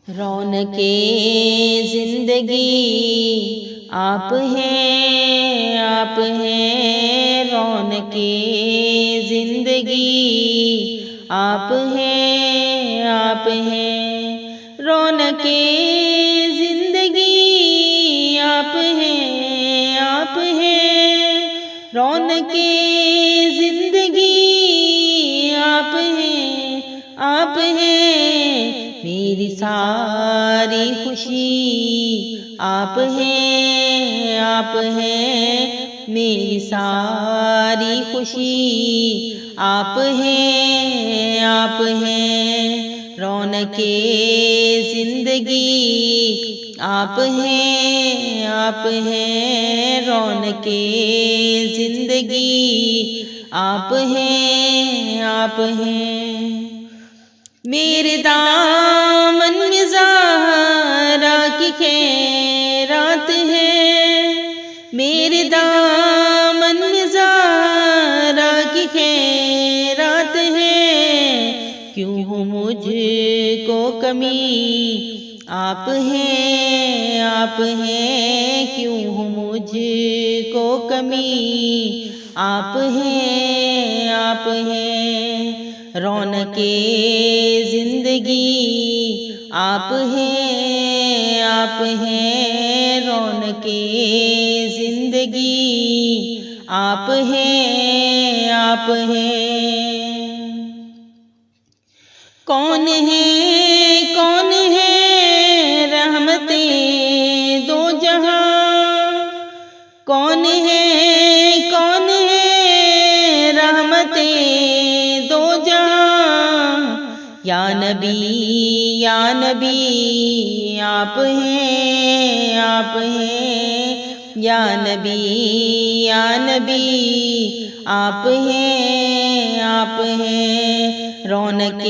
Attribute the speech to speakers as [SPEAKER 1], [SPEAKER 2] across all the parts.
[SPEAKER 1] رونق زندگی آپ ہیں، آپ ہیں، رونق زندگی آپ ہیں، آپ ہیں، رونق زندگی آپ ہیں، آپ ہیں، رونق زندگی آپ ہیں، آپ ہیں، میری ساری خوشی آپ ہیں، آپ ہیں، میری ساری خوشی آپ ہیں، آپ ہیں، رونق زندگی آپ ہیں، آپ ہیں، رونق زندگی آپ ہیں، آپ ہیں، میرے دامن میں زہرا کی خیرات ہے، میرے دامن میں زہرا کی خیرات ہے، کیوں ہو مجھ کو کمی آپ ہیں، آپ ہیں، کیوں ہو مجھ کو کمی آپ ہیں، آپ ہیں، رونق زندگی آپ ہیں، آپ ہیں، رونق زندگی آپ ہیں، آپ ہیں، کون ہے رحمتیں دو جہاں، کون ہے رحمتیں دو جہاں، یا نبی آپ ہیں، آپ ہیں، یا نبی آپ ہیں، آپ ہیں، رونق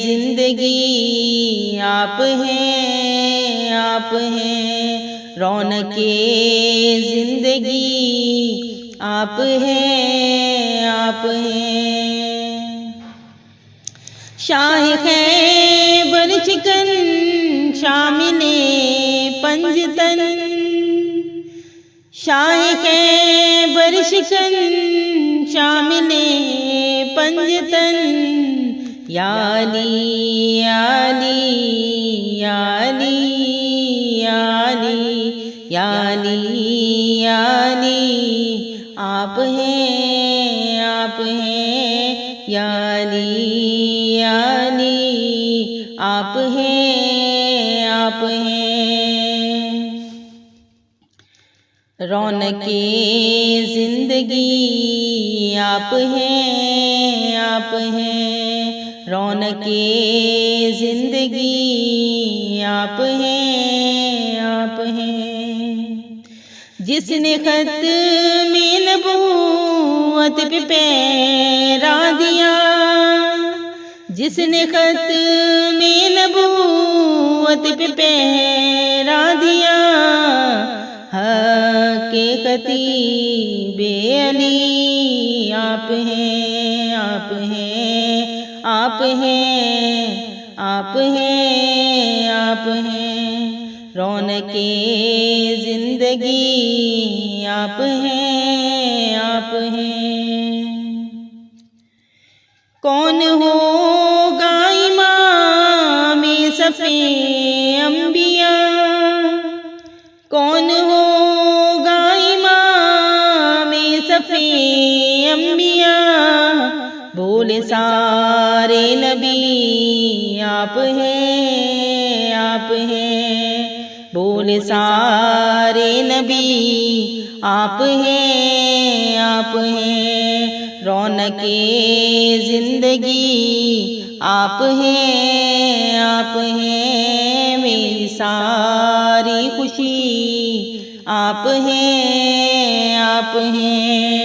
[SPEAKER 1] زندگی آپ ہیں، آپ ہیں، رونق زندگی آپ ہیں، آپ ہیں، شاہ خیبر شکن شامل پنجتن، شاہ خیبر شکن شامل پنجتن، یا علی یا علی یا علی یا علی یا علی یا علی آپ ہیں، آپ ہیں، یا علی یا علی آپ ہیں، آپ ہیں، رونق زندگی آپ ہیں، آپ ہیں، رونق زندگی آپ ہیں، آپ ہیں، جس نے ختم نبوت پہ پیرا دیا، جس نے ختم نبوت پہ پیرا دیا، حق خطیب علی آپ ہیں، آپ ہیں، آپ ہیں، آپ ہیں، آپ ہیں، رونق زندگی آپ ہیں، آپ ہیں، کون ہوگا امام صفِ انبیاء، کون ہوگا امام صفِ انبیاء، بولے سارے نبی آپ ہیں، آپ ہیں، بولے سارے نبی آپ ہیں، آپ ہیں، رونق زندگی آپ ہیں، آپ ہیں، میری ساری خوشی آپ ہیں، آپ ہیں،